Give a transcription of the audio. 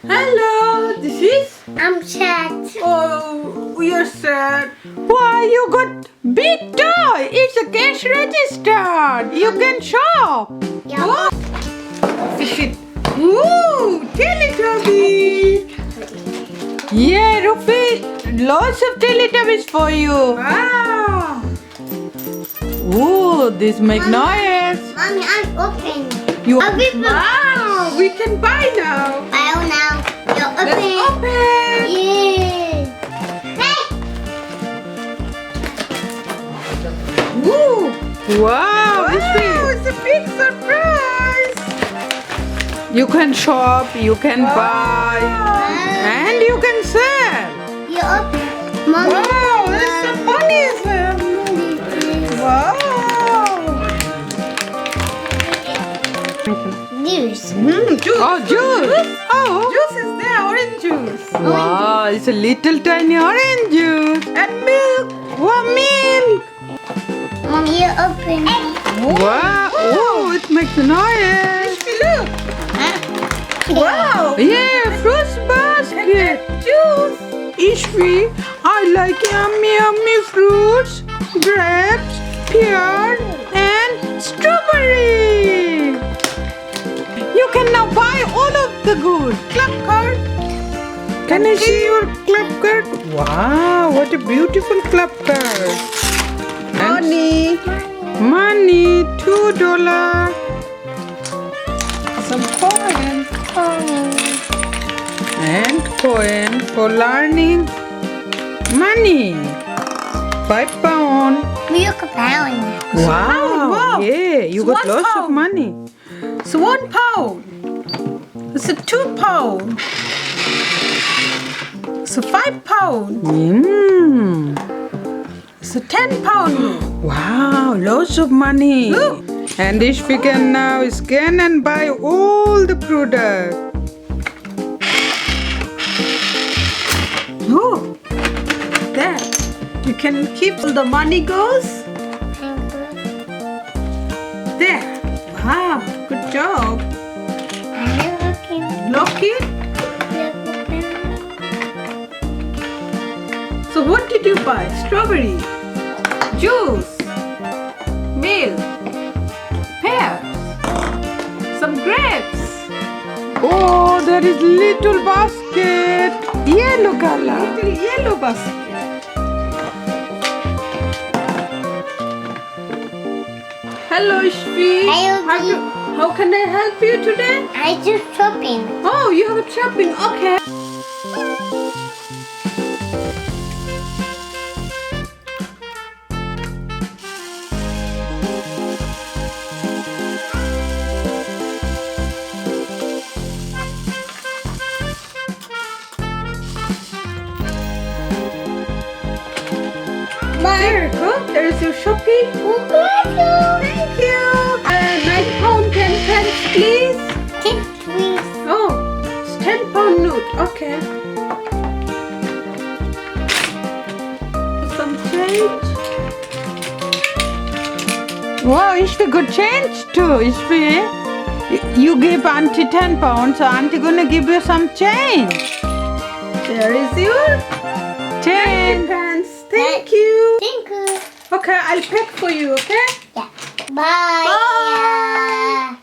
Hello, this is? I'm sad. Oh, you're sad. Why, you got big toy. It's a cash register. You can shop. Yeah. Oh. Fish it. Ooh, Teletubby. Yeah, Rufi, lots of Teletubbies for you. Wow. Ooh, this make noise. Mommy, I'm open. You Open. wow, we can buy now. Bye now. You're open. Let's open. Yeah. Hey. Ooh. Wow, it's a big surprise. You can shop, you can buy, and you can sell. You're open. Mommy. Wow, there's some money as well. Wow. Juice. Juice. Oh, juice. Oh, juice is there, orange juice. Wow, it's a little tiny orange juice. And milk. Wow, milk. Mommy, you're open. Wow. Oh, it makes a noise. Look. Wow. Yeah, fruit basket. Juice. Ishfi, I like yummy, yummy fruits, grapes, pear, and strawberry. You can now buy all of the good. Club card. Can I see your club card? Wow, what a beautiful club card. Money. Money, $2. Some coin. And coin for learning. Money. £5. Milk pound. Wow. Yeah, you got lots of money. So £1. It's a £2. So £5. Mm. It's a £10. Wow, lots of money. Look. And Ishfi can now scan and buy all the products. Oh, there. You can keep the money goes. There. Wow, good job. Lock it. So what did you buy? Strawberry, juice, milk, pears, some grapes. Oh, there is little basket. Yellow color. Little yellow basket. Hello, Ishfi. Hello, How can I help you today? I just shopping. Oh, you have shopping. Okay. There you go. There is your shopping. Thank you. £9 10 pence, please. Oh, it's £10 note. Okay. Some change. Wow, Ishfi got change too. Ishfi, you give Aunty £10, so Aunty gonna give you some change. There is your 10 pence. Thank you. Thank you. Okay, I'll pack for you. Okay. Yeah. Bye. Bye.